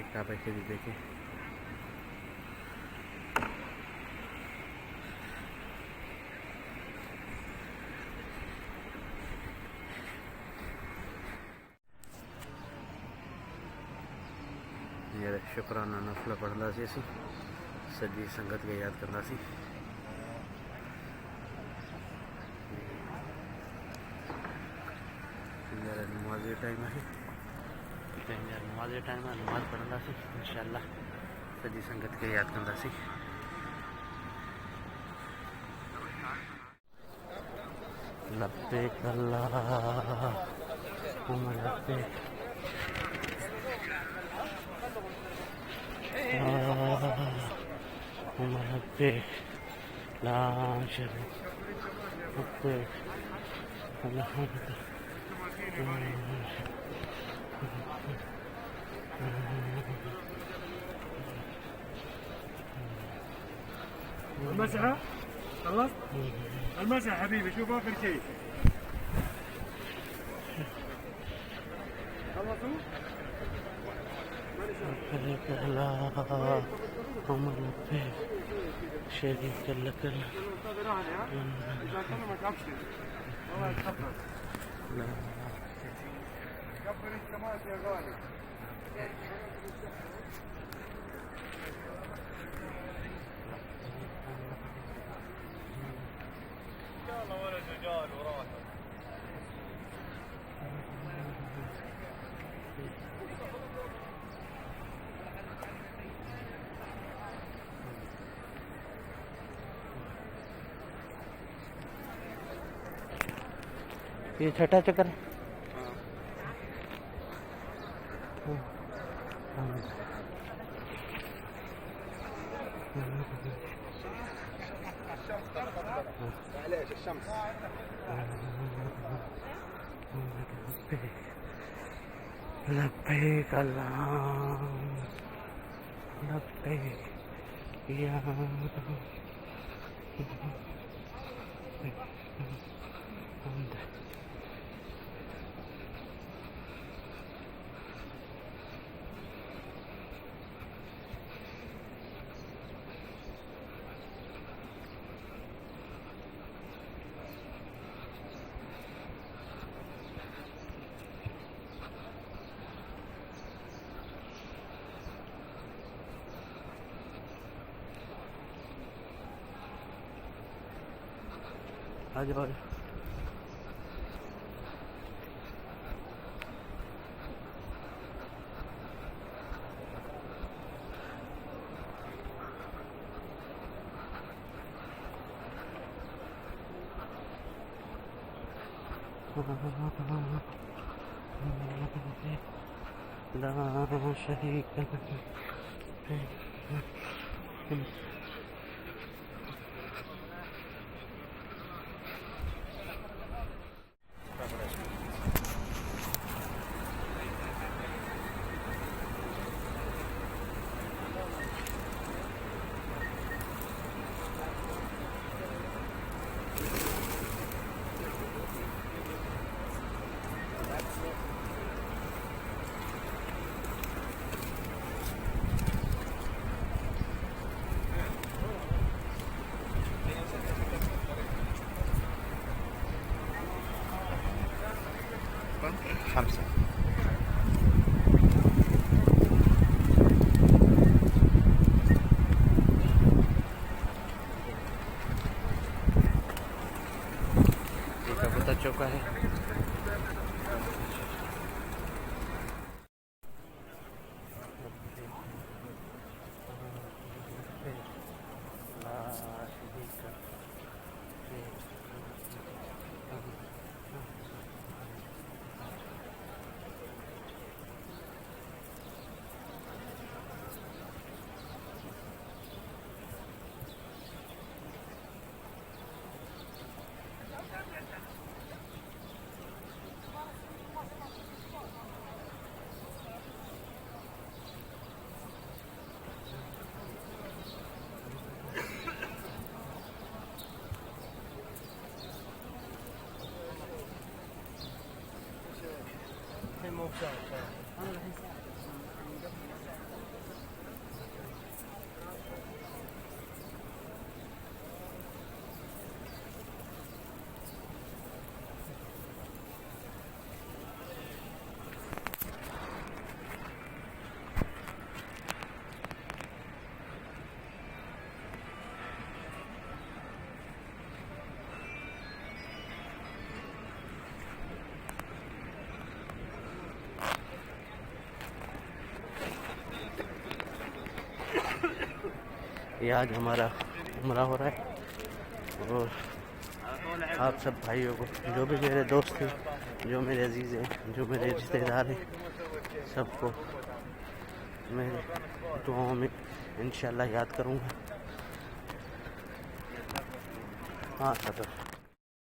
देखिए काबे शरीफ देखिए। ये शुक्राना नफल पढ़ंदासीं असीं सॼी संगत खे यादि कंदासीं। हींअर नमाज़ जो टाइम आहे त हींअर नमाज़ जो टाइम आहे, नमाज़ पढ़ंदासीं इंशाअल्लाह, सॼी संगत खे यादि कंदासीं। लब्बैक अल्लाहुम्मा लब्बैक अल्लाहुम्मा लब्बैक ला शरीक लब्बैक अल्लाहुम्मा المسحة خلصت؟ المسحة حبيبي شوف آخر شيء. خلصوا؟ لبيك اللهم لبيك شريك لك إذا كلمك أبشر الله يتقبل. كبر السماء يا غالي. يلا ولد رجال وراك. ये छठा चक्कर है। معليش الشمس. لبيك اللهم لبيك يا आज भाई لا شريك لك خمسة. ये कबूतर चौका है। مو بشايف. انا الحين ये आज हमारा उम्रा हो रहा है। और आप सब भाइयों को, जो भी मेरे दोस्त हैं, जो मेरे अजीज़ हैं, जो मेरे रिश्तेदार हैं, सबको मैं दुआओं में इंशाल्लाह याद करूँगा। हाँ सर।